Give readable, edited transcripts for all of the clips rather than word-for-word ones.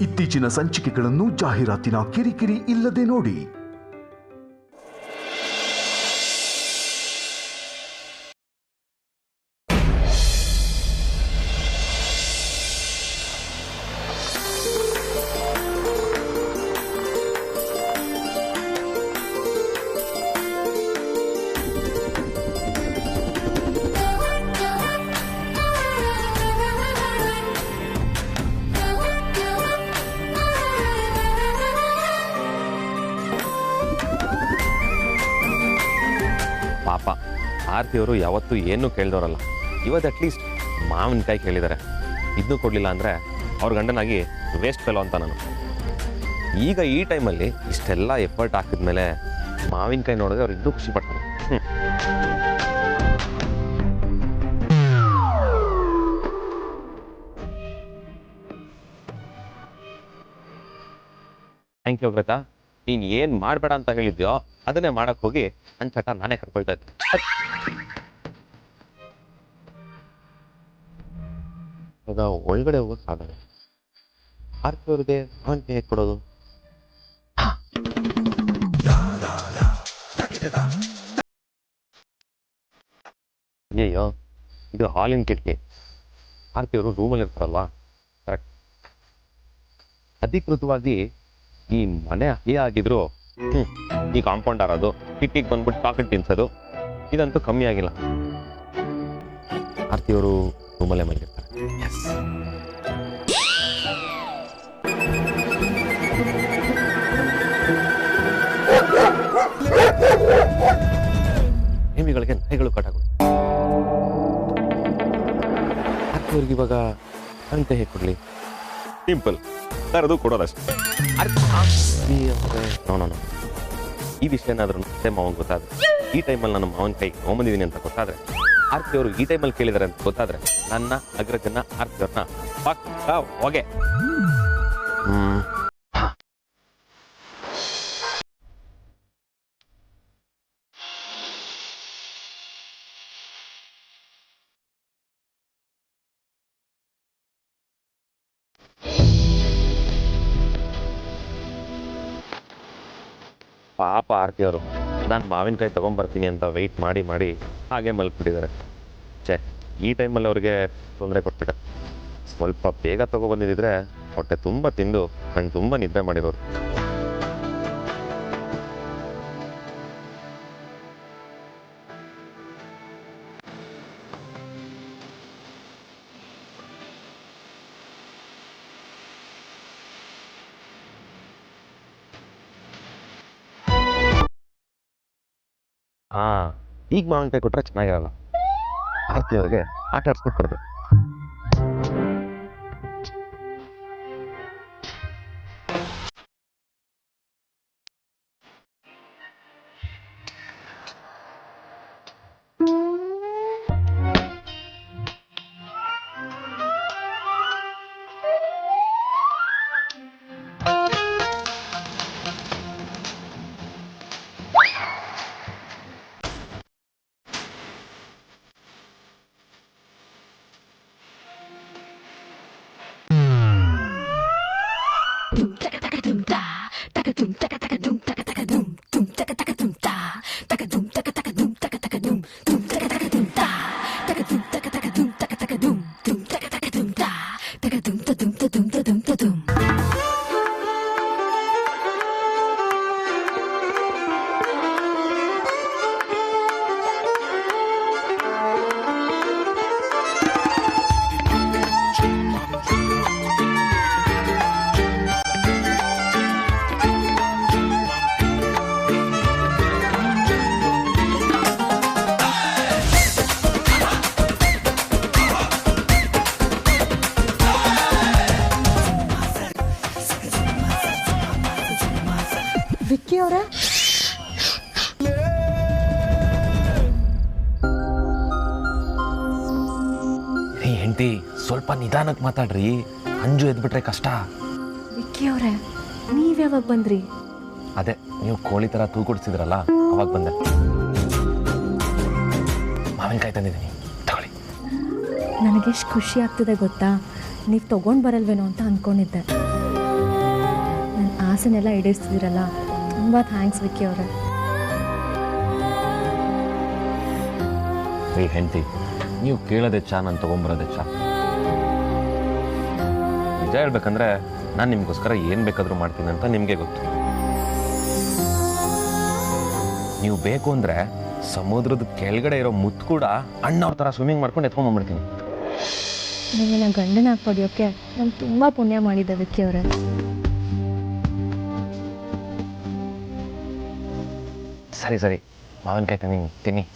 ಇತ್ತೀಚಿನ ಸಂಚಿಕೆಗಳನ್ನು ಜಾಹೀರಾತಿನ ಕಿರಿಕಿರಿ ಇಲ್ಲದೆ ನೋಡಿ. ಪಾಪ ಆರ್ತಿಯವರು ಯಾವತ್ತೂ ಏನೂ ಕೇಳಿದವರಲ್ಲ. ಇವತ್ತು ಅಟ್ಲೀಸ್ಟ್ ಮಾವಿನಕಾಯಿ ಕೇಳಿದ್ದಾರೆ. ಇದನ್ನು ಕೊಡಲಿಲ್ಲ ಅಂದರೆ ಅವ್ರ ಗಂಡನಾಗಿ ವೇಸ್ಟ್ ಫೆಲೋ ಅಂತ ನಾನು. ಈಗ ಈ ಟೈಮಲ್ಲಿ ಇಷ್ಟೆಲ್ಲ ಎಫರ್ಟ್ ಹಾಕಿದ್ಮೇಲೆ ಮಾವಿನಕಾಯಿ ನೋಡಿದ್ರೆ ಅವ್ರು ಇನ್ನೂ ಖುಷಿ ಪಡ್ತಾರೆ. ಥ್ಯಾಂಕ್ ಯು ಗೊತ್ತಾ, ನೀನು ಏನು ಮಾಡಬೇಡ ಅಂತ ಹೇಳಿದ್ಯೋ ಅದನ್ನೇ ಮಾಡಕ್ಕೆ ಹೋಗಿ ನನ್ನ ಚಟ ನಾನೇ ಕರ್ಕೊಳ್ತಾ ಇದ್ದೆ. ಇವಾಗ ಒಳಗಡೆ ಹೋಗೋಕ್ಕಾಗಲ್ಲ. ಆರ್ತಿಯವ್ರಿಗೆ ಅವನಿಗೆ ಹೇಗೆ ಕೊಡೋದು? ಅಯ್ಯಯ್ಯೋ, ಇದು ಹಾಲಿನ ಕಿಟಕಿ. ಆರ್ತಿಯವರು ರೂಮಲ್ಲಿ ಇರ್ತಾರಲ್ವಾ, ಕರೆಕ್ಟ್. ಅಧಿಕೃತವಾಗಿ ಈ ಮನೆ ಹೇ ಆಗಿದ್ರು ಈ ಕಾಂಪೌಂಡ್ ಆರೋದು, ಕಿಟ್ಟಿಗೆ ಬಂದ್ಬಿಟ್ಟು ಚಾಕ್ಲೇಟ್ ತಿನ್ಸೋದು, ಇದಂತೂ ಕಮ್ಮಿ ಆಗಿಲ್ಲ. ಆರ್ತಿಯವರು ರೂಮಲ್ಲೇ ಮಲಗಿರ್ತಾರೆ. ನೇಮಿಗಳಿಗೆ ನಾಯಿಗಳು ಕಾಟಗಳು. ಆರ್ತಿಯವ್ರಿಗೆ ಇವಾಗ ಅಂತ ಹೇಗೆ ಕೊಡ್ಲಿ? ಸಿಂಪಲ್, ತರದು ಕೊಡೋದಷ್ಟೇ. ನೋ, ಈ ವಿಷಯ ಏನಾದರೂ ಮಾವನ್ ಗೊತ್ತಾದ್ರೆ, ಈ ಟೈಮಲ್ಲಿ ನಾನು ಮಾವನ ಕೈ ತೊಗೊಂಬಂದಿದ್ದೀನಿ ಅಂತ ಗೊತ್ತಾದ್ರೆ, ಆರ್ತಿಯವರು ಈ ಟೈಮಲ್ಲಿ ಕೇಳಿದಾರೆ ಅಂತ ಗೊತ್ತಾದ್ರೆ, ನನ್ನ ಅಗ್ರಜನ ಆರ್ತಿಯವ್ರನ್ನ ಪಕ್ಕ ಹೊಗೆ. ಪಾಪ ಆರ್ತಿಯವರು ನಾನು ಮಾವಿನಕಾಯಿ ತೊಗೊಂಬರ್ತೀನಿ ಅಂತ ವೆಯ್ಟ್ ಮಾಡಿ ಮಾಡಿ ಹಾಗೆ ಮಲ್ಕೊಂಡಿದ್ದಾರೆ. ಈ ಟೈಮಲ್ಲಿ ಅವ್ರಿಗೆ ತೊಂದರೆ ಕೊಟ್ಬಿಟ್ಟೆ. ಸ್ವಲ್ಪ ಬೇಗ ತೊಗೊಬಂದಿದ್ದರೆ ಹೊಟ್ಟೆ ತುಂಬ ತಿಂದು ನಂಗೆ ತುಂಬ ನಿದ್ದೆ ಮಾಡಿರೋರು. ಈಗ ಮಾವಿನಕಾಯಿ ಕೊಟ್ಟರೆ ಚೆನ್ನಾಗಿರಲ್ಲ. ಆರ್ತಿಯವ್ರಿಗೆ ಆಟ ಆಡ್ಸ್ಬಿಟ್ಟು ವಿಕ್ಕಿ ಅವರೇ, ಹೆಂಡತಿ ಸ್ವಲ್ಪ ನಿಧಾನಕ್ಕೆ ಮಾತಾಡ್ರಿ, ಅಂಜು ಎದ್ಬಿಟ್ರೆ ಕಷ್ಟ. ವಿಕ್ಕಿ ಅವರೇ, ನೀವ್ಯಾವಾಗ ಬಂದ್ರಿ? ಅದೇ ನೀವು ಕೋಳಿ ಥರ ತೂಗುಡಿಸಿದ್ರಲ್ಲ, ಅವಾಗ ಬಂದೆ. ಮಾವಿನಕಾಯಿ ತಂದಿದ್ದೀನಿ, ತಗೊಳ್ಳಿ. ನನಗೆಷ್ಟು ಖುಷಿ ಆಗ್ತಿದೆ ಗೊತ್ತಾ, ನೀವು ತೊಗೊಂಡು ಬರಲ್ವೇನೋ ಅಂತ ಅಂದ್ಕೊಂಡಿದ್ದೆ. ನನ್ನ ಆಸೆನೆಲ್ಲ ಈಡೇರಿಸ್ತಿದ್ದೀರಲ್ಲ, ತುಂಬ ಥ್ಯಾಂಕ್ಸ್ ವಿಕ್ಕಿ ಅವರೇ. ರೀ ಹೆಂಡತಿ, ನೀವು ಕೇಳೋದೆ ಚಾ, ನಾನು ತೊಗೊಂಬರೋದೆ ಚಾ. ನಿಜ ಹೇಳ್ಬೇಕಂದ್ರೆ ನಾನು ನಿಮಗೋಸ್ಕರ ಏನು ಬೇಕಾದರೂ ಮಾಡ್ತೀನಿ ಅಂತ ನಿಮಗೆ ಗೊತ್ತು. ನೀವು ಬೇಕು ಅಂದರೆ ಸಮುದ್ರದ ಕೆಳಗಡೆ ಇರೋ ಮುತ್ತು ಕೂಡ ಅಣ್ಣವ್ರ ಥರ ಸ್ವಿಮ್ಮಿಂಗ್ ಮಾಡ್ಕೊಂಡು ಎತ್ಕೊಂಡ್ಬಂದ್ಬಿಡ್ತೀನಿ. ನಿಮ್ಮನ್ನ ಗಂಡನಾಗಿ ಪಡೆಯೋಕ್ಕೆ ನಾನು ತುಂಬ ಪುಣ್ಯ ಮಾಡಿದ್ದೆ ವಿಕ್ಕಿ ಅವರೇ. ಸರಿ ಸರಿ, ಮಾವಿನಕಾಯಿ ತಿನ್ನಿ.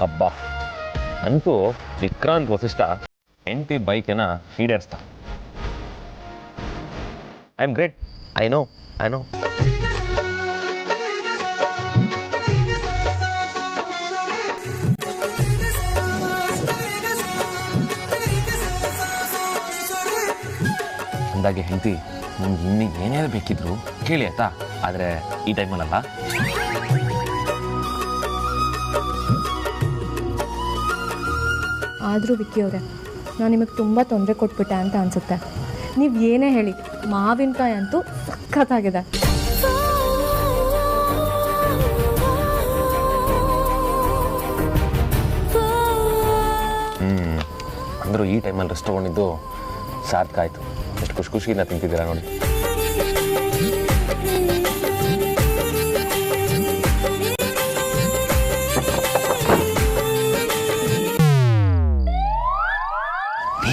ಅಬ್ಬಾ, ಅಂತೂ ವಿಕ್ರಾಂತ್ ವಸಿಷ್ಠ ಹೆಂಡತಿ ಬೈಕೇನ ಈಡೇರಿಸ್ತಾ. I am great. I know. ಅಂದಾಗೆ ಹೆಂಡತಿ, ನಿಮ್ಗೆ ಇನ್ನೂ ಏನೇನು ಬೇಕಿದ್ರು ಕೇಳಿ ಆಯ್ತಾ, ಆದರೆ ಈ ಟೈಮಲ್ಲಲ್ಲ. ಆದರೂ ವಿಕ್ಕಿ ಅವರೇ, ನಾನು ನಿಮಗೆ ತುಂಬ ತೊಂದರೆ ಕೊಟ್ಬಿಟ್ಟೆ ಅಂತ ಅನಿಸುತ್ತೆ. ನೀವು ಏನೇ ಹೇಳಿ, ಮಾವಿನಕಾಯಿ ಅಂತೂ ಸಖತ್ತಾಗಿದೆ. ಅಂದರೂ ಈ ಟೈಮಲ್ಲಿ ರೆಸ್ಟ್ ತೊಗೊಂಡಿದ್ದು ಸಾರ್ಥಕ ಆಯಿತು. ಎಷ್ಟು ಖುಷಿಯಿಂದ ತಿಂತಿದ್ದೀರಾ ನೋಡಿ.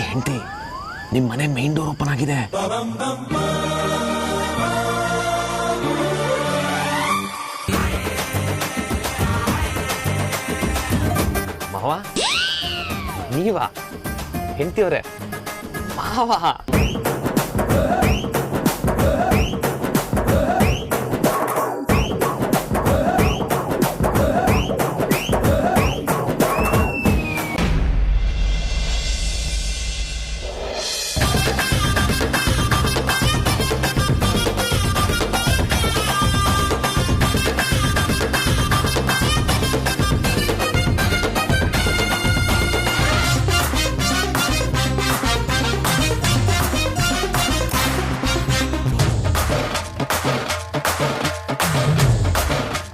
ಹೆಂಡತಿ, ನಿಮ್ಮ ಮನೆ ಮೇನ್ ಡೋರ್ ಓಪನ್ ಆಗಿದೆ. ಮಾವ, ನೀವಾ? ಹೆಂಡತಿಯವರೇ, ಮಾವ.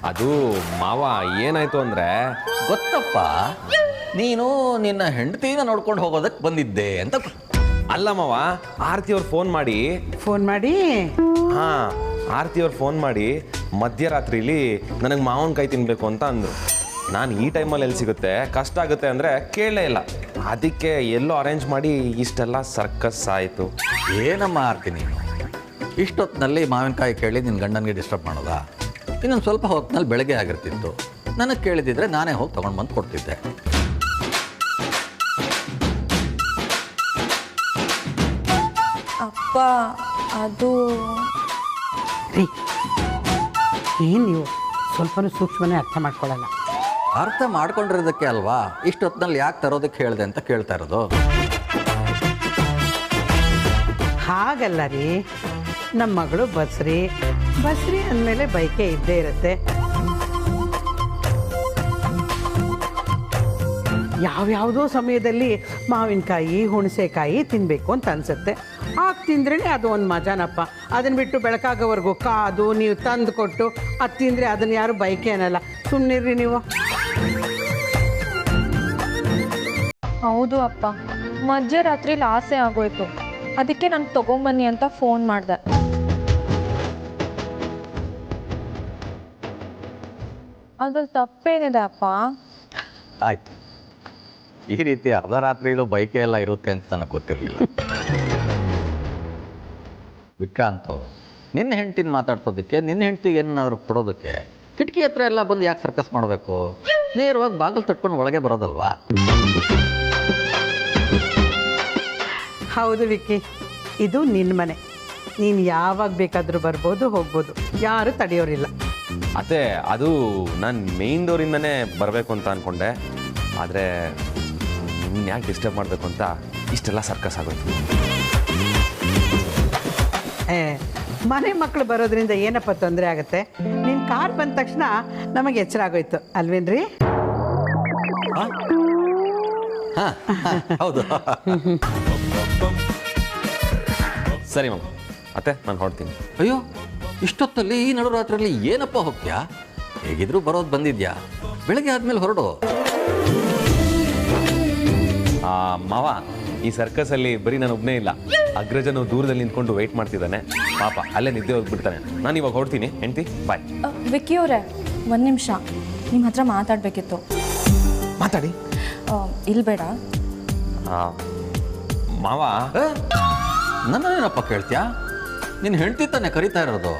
ಅದು ಮಾವ, ಏನಾಯ್ತು ಅಂದ್ರೆ ಗೊತ್ತಪ್ಪ, ನೀನು ನಿನ್ನ ಹೆಂಡತಿನ ನೋಡ್ಕೊಂಡು ಹೋಗೋದಕ್ಕೆ ಬಂದಿದ್ದೆ ಅಂತ. ಅಲ್ಲ ಮಾವ, ಆರತಿಯವ್ರು ಫೋನ್ ಮಾಡಿ ಆರತಿಯವ್ರು ಫೋನ್ ಮಾಡಿ ಮಧ್ಯರಾತ್ರಿಲಿ ನನಗೆ ಮಾವಿನಕಾಯಿ ತಿನ್ಬೇಕು ಅಂತ ಅಂದರು. ನಾನು ಈ ಟೈಮಲ್ಲಿ ಎಲ್ಲಿ ಸಿಗುತ್ತೆ, ಕಷ್ಟ ಆಗುತ್ತೆ ಅಂದರೆ ಕೇಳಲೇ ಇಲ್ಲ. ಅದಕ್ಕೆ ಎಲ್ಲೋ ಅರೇಂಜ್ ಮಾಡಿ ಇಷ್ಟೆಲ್ಲ ಸರ್ಕಸ್ ಆಯಿತು. ಏನಮ್ಮ ಆರ್ತೀನಿ, ಇಷ್ಟೊತ್ತಿನಲ್ಲಿ ಮಾವಿನಕಾಯಿ ಕೇಳಿ ನಿನ್ನ ಗಂಡನಿಗೆ ಡಿಸ್ಟರ್ಬ್ ಮಾಡೋದಾ? ಇನ್ನೊಂದು ಸ್ವಲ್ಪ ಹೊತ್ತಿನಲ್ಲಿ ಬೆಳಗ್ಗೆ ಆಗಿರ್ತಿತ್ತು. ನನಗೆ ಕೇಳಿದಿದ್ರೆ ನಾನೇ ಹೋಗಿ ತೊಗೊಂಡು ಬಂದು ಕೊಡ್ತಿದ್ದೆ. ಅಪ್ಪ, ಅದು ಏನು ನೀವು ಸ್ವಲ್ಪನೂ ಸೂಕ್ಷ್ಮನೇ ಅರ್ಥ ಮಾಡ್ಕೊಳ್ಳಲ್ಲ. ಅರ್ಥ ಮಾಡ್ಕೊಂಡಿರೋದಕ್ಕೆ ಅಲ್ವಾ ಇಷ್ಟೊತ್ತಿನಲ್ಲಿ ಯಾಕೆ ತರೋದಕ್ಕೆ ಹೇಳಿದೆ ಅಂತ ಕೇಳ್ತಾ ಇರೋದು. ಹಾಗಲ್ಲ ರೀ, ನಮ್ಮ ಮಗಳು ಬಸ್ರಿ ಅಂದಮೇಲೆ ಬೈಕೆ ಇದ್ದೇ ಇರುತ್ತೆ. ಯಾವ್ಯಾವುದೋ ಸಮಯದಲ್ಲಿ ಮಾವಿನಕಾಯಿ ಹುಣಸೆಕಾಯಿ ತಿನ್ನಬೇಕು ಅಂತ ಅನಿಸುತ್ತೆ. ಆಗ ತಿಂದ್ರೇ ಅದು ಒಂದು ಮಜಾನಪ್ಪ. ಅದನ್ನು ಬಿಟ್ಟು ಬೆಳಕಾಗೋವರೆಗೂ ಕಾದು ನೀವು ತಂದು ಕೊಟ್ಟು ಅದು ತಿಂದರೆ ಅದನ್ನು ಯಾರು ಬೈಕೆ ಅನ್ನಲ್ಲ. ಸುಮ್ಮನಿರ್ರಿ ನೀವು. ಹೌದು ಅಪ್ಪ, ಮಧ್ಯರಾತ್ರಿಲಿ ಆಸೆ ಆಗೋಯ್ತು. ಅದಕ್ಕೆ ನಾನು ತಗೊಂಬನ್ನಿ ಅಂತ ಫೋನ್ ಮಾಡಿದೆ. ಅದ್ರಲ್ಲಿ ತಪ್ಪೇನಿದೆ ಅಪ್ಪ? ಆಯ್ತು, ಈ ರೀತಿ ಅರ್ಧ ರಾತ್ರಿಲೂ ಬೈಕೆ ಎಲ್ಲ ಇರುತ್ತೆ ಅಂತ ನನಗೆ ಗೊತ್ತಿರಲಿಲ್ಲ. ವಿಕ್ರಾಂತು, ನಿನ್ನ ಹೆಂಡ್ತಿನ ಮಾತಾಡ್ಸೋದಕ್ಕೆ, ನಿನ್ನ ಹೆಂಡ್ತಿಗೆ ಏನಾದ್ರು ಕೊಡೋದಕ್ಕೆ ಕಿಟಕಿ ಹತ್ರ ಎಲ್ಲ ಬಂದು ಯಾಕೆ ಸರ್ಕಸ್ ಮಾಡಬೇಕು? ನೇರವಾಗಿ ಬಾಗಿಲು ತಟ್ಕೊಂಡು ಒಳಗೆ ಬರೋದಲ್ವಾ? ಹೌದು ವಿಕ್ಕಿ, ಇದು ನಿನ್ನ ಮನೆ. ನೀನು ಯಾವಾಗ ಬೇಕಾದರೂ ಬರ್ಬೋದು, ಹೋಗ್ಬೋದು, ಯಾರು ತಡೆಯೋರಿಲ್ಲ. ಅತ್ತೆ, ಅದು ನಾನು ಮೇನ್ ಡೋರಿಂದನೇ ಬರಬೇಕು ಅಂತ ಅಂದ್ಕೊಂಡೆ. ಆದರೆ ನಿನ್ನ ಯಾಕೆ ಡಿಸ್ಟರ್ಬ್ ಮಾಡಬೇಕು ಅಂತ ಇಷ್ಟೆಲ್ಲ ಸರ್ಕಸ್ ಆಗೋಯ್ತು. ಮನೆ ಮಕ್ಕಳು ಬರೋದ್ರಿಂದ ಏನಪ್ಪ ತೊಂದರೆ ಆಗುತ್ತೆ? ನಿನ್ನ ಕಾರ್ ಬಂದ ತಕ್ಷಣ ನಮಗೆ ಎಚ್ಚರ ಆಗೋಯ್ತು ಅಲ್ವೇನ್ರಿ? ಹಾಂ, ಹೌದು. ಸರಿ ಮ್ಯಾಮ್, ಅತ್ತೆ ನಾನು ಹೊರಡ್ತೀನಿ. ಅಯ್ಯೋ, ಇಷ್ಟೊತ್ತಲ್ಲಿ ಈ ನಡುರಾತ್ರಿಯಲ್ಲಿ ಏನಪ್ಪ ಹೋಗ್ತೀಯಾ? ಹೇಗಿದ್ರು ಬರೋದು ಬಂದಿದ್ಯಾ, ಬೆಳಗ್ಗೆ ಆದಮೇಲೆ ಹೊರಡು. ಮಾವ, ಈ ಸರ್ಕಸಲ್ಲಿ ಬರೀ ನಾನು ಒಬ್ಬನೇ ಇಲ್ಲ, ಅಗ್ರಜನು ದೂರದಲ್ಲಿ ನಿಂತ್ಕೊಂಡು ವೆಯ್ಟ್ ಮಾಡ್ತಿದ್ದಾನೆ. ಪಾಪ ಅಲ್ಲೇ ನಿದ್ದೆ ಹೋಗ್ಬಿಡ್ತಾನೆ. ನಾನು ಇವಾಗ ಹೊರಡ್ತೀನಿ. ಹೆಂಡ್ತಿ ಬಾಯ್. ವಿಕ್ಕಿ ಅವರೇ, ಒಂದು ನಿಮಿಷ ನಿಮ್ಮ ಹತ್ರ ಮಾತಾಡಬೇಕಿತ್ತು. ಮಾತಾಡಿ. ಇಲ್ಲಿ ಬೇಡ. ಮಾವ, ನನ್ನೇನಪ್ಪ ಕೇಳ್ತೀಯಾ? ನಿನ್ನ ಹೆಂಡ್ತಿ ತಾನೇ ಕರಿತಾ ಇರೋದು.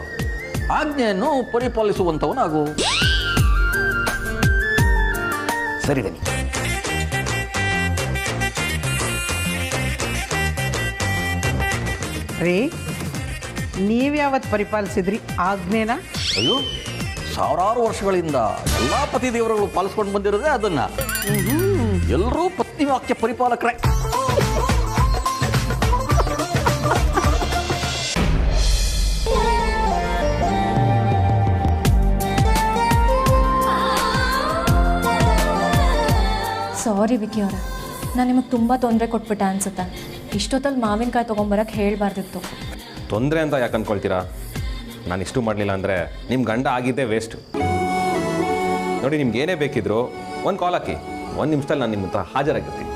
ಆಜ್ಞೆಯನ್ನು ಪರಿಪಾಲಿಸುವಂಥವನಾಗು. ಸರಿ ಬನ್ನಿ. ರೀ, ನೀವ್ಯಾವತ್ತು ಪರಿಪಾಲಿಸಿದ್ರಿ ಆಜ್ಞೆನ? ಅಯ್ಯೋ, ಸಾವಿರಾರು ವರ್ಷಗಳಿಂದ ಎಲ್ಲ ಪತಿ ದೇವರುಗಳು ಪಾಲಿಸ್ಕೊಂಡು ಬಂದಿರೋದೇ ಅದನ್ನ. ಎಲ್ಲರೂ ಪತ್ನಿ ವಾಕ್ಯ ಪರಿಪಾಲಕರೇ. ಸಾರಿ ವಿಕ್ಕಿ ಅವರೇ, ನಾನು ನಿಮಗೆ ತುಂಬ ತೊಂದರೆ ಕೊಟ್ಬಿಟ್ಟೆ ಅನ್ಸುತ್ತೆ. ಇಷ್ಟೊತ್ತಲ್ಲಿ ಮಾವಿನಕಾಯಿ ತೊಗೊಂಬರಕ್ಕೆ ಹೇಳಬಾರ್ದಿತ್ತು. ತೊಂದರೆ ಅಂತ ಯಾಕೆ ಅಂದ್ಕೊಳ್ತೀರಾ? ನಾನು ಇಷ್ಟು ಮಾಡಲಿಲ್ಲ ಅಂದರೆ ನಿಮ್ಮ ಗಂಡ ಆಗಿದ್ದೇ ವೇಸ್ಟ್. ನೋಡಿ, ನಿಮ್ಗೆ ಏನೇ ಬೇಕಿದ್ರು ಒಂದು ಕಾಲ್ ಹಾಕಿ, 1 ನಿಮಿಷದಲ್ಲಿ ನಾನು ನಿಮ್ಮ ಹತ್ರ ಹಾಜರಾಗಿರ್ತೀನಿ.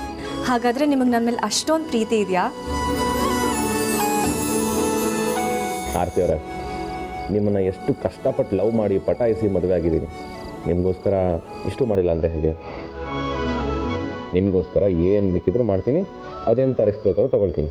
ಹಾಗಾದರೆ ನಿಮಗೆ ನನ್ನ ಮೇಲೆ ಅಷ್ಟೊಂದು ಪ್ರೀತಿ ಇದೆಯಾ? ಆರ್ತಿ ಅವರೇ, ನಿಮ್ಮನ್ನು ಎಷ್ಟು ಕಷ್ಟಪಟ್ಟು ಲವ್ ಮಾಡಿ ಪಟಾಯಿಸಿ ಮದುವೆ ಆಗಿದ್ದೀನಿ. ನಿಮಗೋಸ್ಕರ ಇಷ್ಟು ಮಾಡಿಲ್ಲ ಅಂದರೆ ಹೇಗೆ? ನಿಮಗೋಸ್ಕರ ಏನು ಬೇಕಿದ್ರೂ ಮಾಡ್ತೀನಿ, ಅದೇನು ತರಿಸ್ಬೇಕಾದ್ರೂ ತೊಗೊಳ್ತೀನಿ.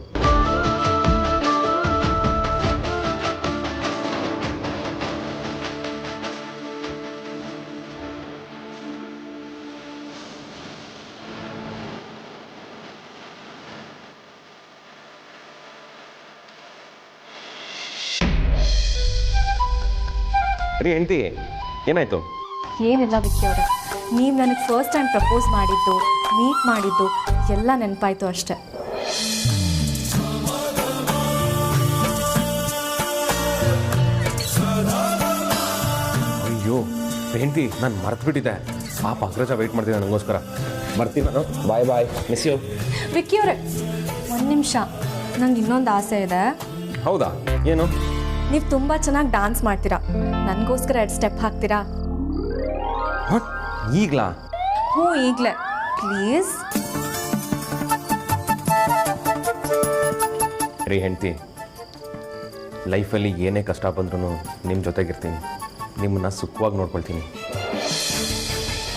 ರೀ ಹೆಂಡ್ತಿ, ಏನಾಯಿತು? ಏನಿಲ್ಲ ವಿಕ್ಕಿ ಅವರೇ, ನೀವು ನನಗೆ ಫಸ್ಟ್ ಟೈಮ್ ಪ್ರಪೋಸ್ ಮಾಡಿದ್ದು, ಮೀಟ್ ಮಾಡಿದ್ದು ಎಲ್ಲ ನೆನಪಾಯಿತು ಅಷ್ಟೆ. ಅಯ್ಯೋ ಹೆಂಡ್ತಿ, ನಾನು ಮರ್ತುಬಿಟ್ಟಿದ್ದೆ. ಪಾಪ ಅಗ್ರಜ ವೆಯ್ಟ್ ಮಾಡ್ತಿದ್ದೆ ನನಗೋಸ್ಕರ. ಬರ್ತೀನಿ ನಾನು. ಬಾಯ್ ಬಾಯ್, ಮಿಸ್ ಯು. ವಿಕ್ಕಿ ಅವರೇ, ಒಂದು ನಿಮಿಷ, ನಂಗೆ ಇನ್ನೊಂದು ಆಸೆ ಇದೆ. ಹೌದಾ? ಏನು? ನೀವು ತುಂಬ ಚೆನ್ನಾಗಿ ಡ್ಯಾನ್ಸ್ ಮಾಡ್ತೀರಾ, ನನಗೋಸ್ಕರ 2 ಸ್ಟೆಪ್ ಹಾಕ್ತೀರಾ? ಈಗಲಾ? ಹ್ಞೂ, ಈಗಲೇ ಪ್ಲೀಸ್. ರೀ ಹೆಂಡ್ತಿ, ಲೈಫಲ್ಲಿ ಏನೇ ಕಷ್ಟ ಬಂದ್ರೂ ನಿಮ್ಮ ಜೊತೆಗಿರ್ತೀನಿ. ನಿಮ್ಮನ್ನು ಸುಖವಾಗಿ ನೋಡ್ಕೊಳ್ತೀನಿ.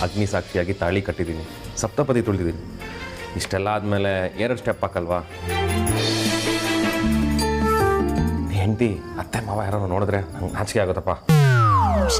ಅಗ್ನಿ ಸಾಕ್ಷಿಯಾಗಿ ತಾಳಿ ಕಟ್ಟಿದ್ದೀನಿ, ಸಪ್ತಪದಿ ತುಳಿದಿದ್ದೀನಿ. ಇಷ್ಟೆಲ್ಲ ಆದಮೇಲೆ 2 ಸ್ಟೆಪ್ ಹಾಕಲ್ವಾ? ಹೆಂಡ್ತಿ, ಅತ್ತೆ ಮಾವ ಯಾರೋ ನೋಡಿದ್ರೆ ನಂಗೆ ನಾಚಿಕೆ ಆಗುತ್ತಪ್ಪ. ನಿಮಿಷ.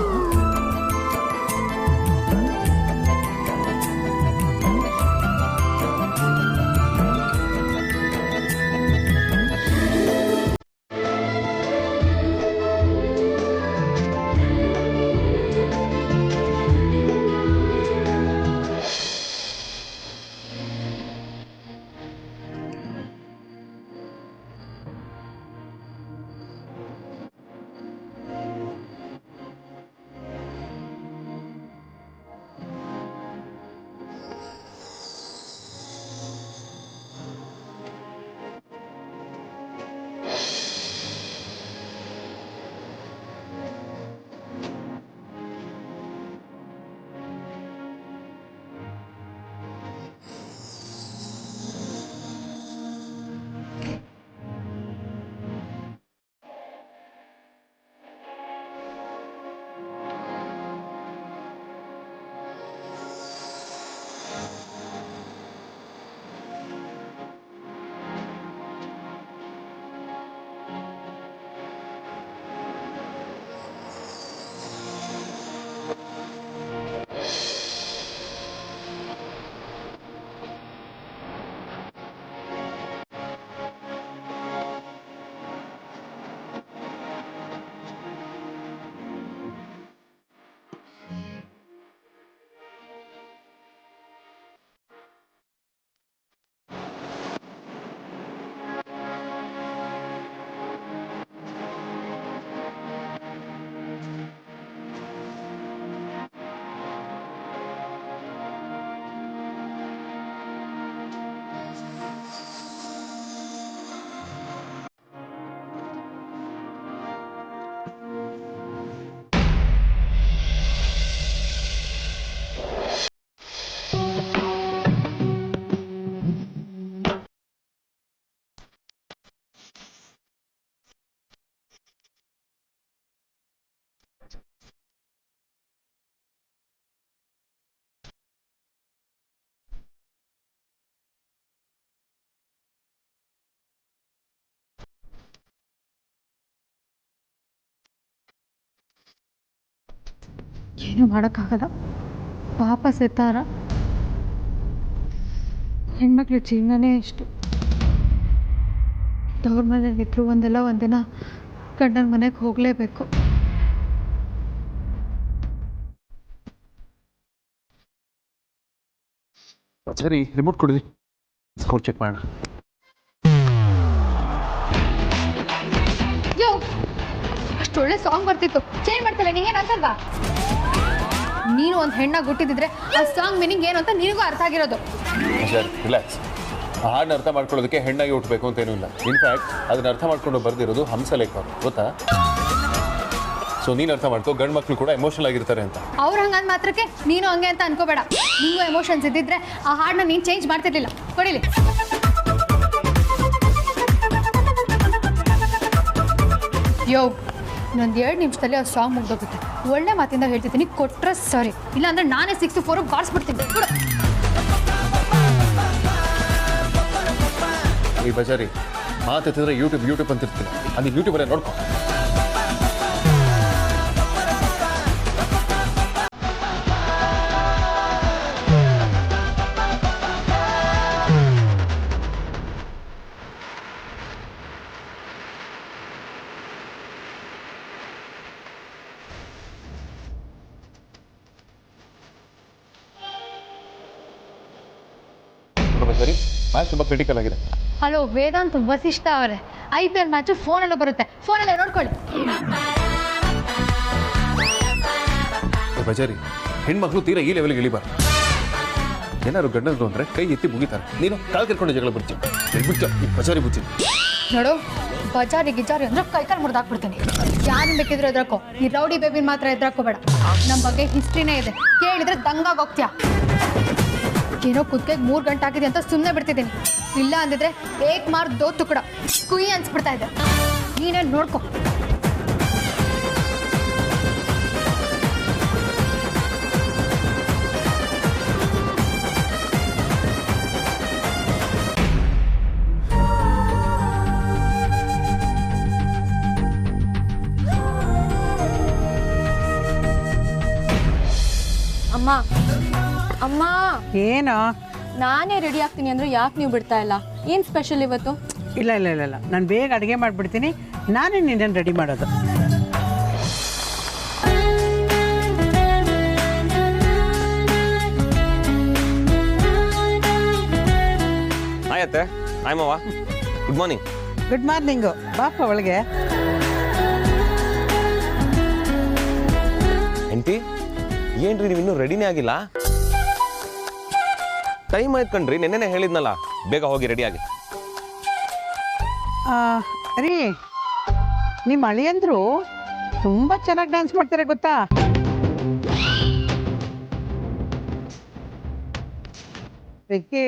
ಏನು ಮಾಡೋಕ್ಕಾಗಲ್ಲ. ಪಾಪ ಸಿತಾರ, ಹೆಣ್ಮಕ್ಳ ಜೀವನನೇ ಇಷ್ಟು. ತವ್ರ ಮನೆಗಿದ್ರು ಒಂದಿನ ಗಂಡನ ಮನೆಗೆ ಹೋಗಲೇಬೇಕು. ಸರಿ, ರಿಮೋಟ್ ಕೊಡಿ, ಸ್ಕೋರ್ ಚೆಕ್ ಮಾಡೋಣ. ಯೋ, ಅಷ್ಟು ಒಳ್ಳೆ ಸಾಂಗ್ ಬರ್ತಿತ್ತು, ಚೇಂಜ್ ಮಾಡ್ತಲ್ಲ, ನಿಂಗೇನು ಅನ್ಸಲ್ವಾ? ನೀನು ಒಂದು ಹೆಣ್ಣಾಗಿ ಹುಟ್ಟಿದ್ರೆ ಆ ಸಾಂಗ್ ಮೀನಿಂಗ್ ಏನು ಅಂತ ನಿನಗೂ ಅರ್ಥ ಆಗಿರೋದು. Sir, relax. ಆ ಹಾಡನ್ನ ಅರ್ಥ ಮಾಡ್ಕೊಳ್ಳೋದಕ್ಕೆ ಹೆಣ್ಣಾಗಿ ಹುಟ್ಟಬೇಕು ಅಂತ ಏನೂ ಇಲ್ಲ. ಇನ್ಫ್ಯಾಕ್ಟ್ ಅದನ್ನ ಅರ್ಥ ಮಾಡ್ಕೊಂಡು ಬರ್ದಿರೋದು ಹಂಸಲೇಖ ಅವರು, ಗೊತ್ತಾ? ಸೊ ನೀನು ಅರ್ಥ ಮಾಡ್ಕೋ, ಗಂಡು ಮಕ್ಕಳು ಕೂಡ ಎಮೋಷನಲ್ ಆಗಿರ್ತಾರೆ ಅಂತ. ಅವ್ರು ಹಂಗಂದ್ ಮಾತ್ರಕ್ಕೆ ನೀನು ಹಂಗೆ ಅಂತ ಅನ್ಕೋಬೇಡ. ನಿಂಗೂ ಎಮೋಷನ್ಸ್ ಇದ್ದಿದ್ರೆ ಆ ಹಾಡನ್ನ ನೀನು ಚೇಂಜ್ ಮಾಡ್ತಿರ್ಲಿಲ್ಲ. ಕೊಡಿಲಿ. ಯೋ, ಇನ್ನೊಂದು 2 ನಿಮಿಷದಲ್ಲಿ ಆ ಸಾಂಗ್ ಮುಗ್ದೋಗುತ್ತೆ. ಒಳ್ಳೆ ಮಾತಿಂದ ಹೇಳ್ತಿದ್ದೀನಿ, ಕೊಟ್ರೆ ಸರಿ, ಇಲ್ಲಾಂದ್ರೆ ನಾನೇ 6-4 ಬಾರಿಸ್ಬಿಡ್ತೀನಿ. ಈ ಬಜಾರಿ ಮಾತಾಡ್ತಿದ್ರೆ ಯೂಟ್ಯೂಬ್ ಅಂತಿರ್ತೀನಿ, ಅದು ಯೂಟ್ಯೂಬಲ್ಲೇ ನೋಡ್ಕೊ. ಬಜಾರಿ, ಮ್ಯಾಚ್ ತುಂಬ ಕ್ರಿಟಿಕಲ್ ಆಗಿದೆ. ಹಲೋ ವೇದಾಂತ್, ವಸಿಷ್ಠ ಅವರೇ, IPL ಮ್ಯಾಚು ಫೋನಲ್ಲೂ ಬರುತ್ತೆ, ಫೋನಲ್ಲೇ ನೋಡ್ಕೊಳ್ಳಿ. ಬಜಾರಿ, ಹೆಣ್ಮಕ್ಳು ತೀರಾ ಈ ಲೆವೆಲ್ಗೆ ಇಳಿಬಾರ್ದು. ಏನಾದ್ರು ಗಂಡಂದ್ರು ಅಂದರೆ ಕೈ ಎತ್ತಿ ಮುಗಿತಾರೆ, ನೀನು ಕಾಲು ಕೆರ್ಕೊಂಡು ಜಗಳ ಬಿಡ್ತೀವಿ. ಈ ಬಜಾರಿ ಬುಚ್ಚಿ ನೋಡು, ಬಜಾರಿ ಗಿಜಾರಿ ಅಂದ್ರೆ ಕೈಕಾಲು ಮುರಿದಾಕ್ಬಿಡ್ತೀನಿ. ಯಾರು ಬೇಕಿದ್ರೆ ಎದ್ರಾಕೋ, ಈ ರೌಡಿ ಬೇಬಿನ ಮಾತ್ರ ಎದ್ರಾಕೋಬೇಡ. ನಮ್ಮ ಬಗ್ಗೆ ಹಿಸ್ಟ್ರಿನೇ ಇದೆ, ಕೇಳಿದ್ರೆ ದಂಗಾಗಿ ಹೋಗ್ತೀಯಾ. ಏನೋ ಕುದ್ಕೆಗೆ 3 ಗಂಟೆ ಆಗಿದೆ ಅಂತ ಸುಮ್ಮನೆ ಬಿಡ್ತಿದ್ದೀನಿ. ಇಲ್ಲ ಅಂದಿದ್ರೆ ಏಕ್ ಮಾರ್ ದೋ ತುಕಡ ಕುಯ್ ಅನ್ಸ್ಬಿಡ್ತಾ ಇದೆ. ನೀನೇನು ನೋಡ್ಕೊ. ಅಮ್ಮ ಅಮ್ಮ, ಏನೋ? ನಾನೇ ರೆಡಿ ಆಗ್ತೀನಿ ಅಂದ್ರೆ ಯಾಕೆ ನೀವು ಬಿಡ್ತಾ ಇಲ್ಲ? ಏನು ಸ್ಪೆಷಲ್ ಇವತ್ತು? ಇಲ್ಲ ನಾನು ಬೇಗ ಅಡುಗೆ ಮಾಡಿಬಿಡ್ತೀನಿ, ನಾನೇ ನಿನ್ನನ್ನು ರೆಡಿ ಮಾಡೋದು. ಆಯತ್ತೆ, ಆಯ್ಮವ್ವ, ಗುಡ್ ಮಾರ್ನಿಂಗ್. ಗುಡ್ ಮಾರ್ನಿಂಗು, ಬಾಪ ಒಳಗೆ. ಎಂಟಿ, ಏನ್ರಿ ನೀವು ಇನ್ನೂ ರೆಡಿನೇ ಆಗಿಲ್ಲ? ಟೈಮ್ ಆಯ್ತು ಕಣ್ರಿ, ನೆನ್ನೆನೇ ಹೇಳಿದ್ನಲ್ಲ, ಬೇಗ ಹೋಗಿ ರೆಡಿಯಾಗಿ. ರೀ, ನಿಮ್ಮ ಅಳಿಯಂದ್ರು ತುಂಬ ಚೆನ್ನಾಗಿ ಡ್ಯಾನ್ಸ್ ಮಾಡ್ತಾರೆ ಗೊತ್ತಾ? ಬೆಕ್ಕಿ,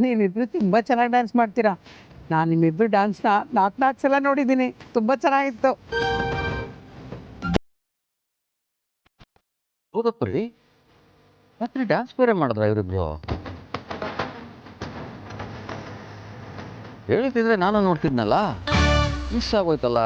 ನೀವಿಬ್ರು ತುಂಬ ಚೆನ್ನಾಗಿ ಡ್ಯಾನ್ಸ್ ಮಾಡ್ತೀರಾ. ನಾನು ನಿಮ್ಮಿಬ್ರು ಡ್ಯಾನ್ಸ್ನ 4 ಸಲ ನೋಡಿದ್ದೀನಿ, ತುಂಬ ಚೆನ್ನಾಗಿತ್ತು. ಹೌದಪ್ಪರಿ, ರಾತ್ರಿ ಡ್ಯಾನ್ಸ್ ಬೇರೆ ಮಾಡಿದ್ರ ಇವರಿಬ್ರು? ಹೇಳ್ತಿದ್ರೆ ನಾನು ನೋಡ್ತಿದ್ನಲ್ಲ, ಮಿಸ್ ಆಗೋಯ್ತಲ್ಲ.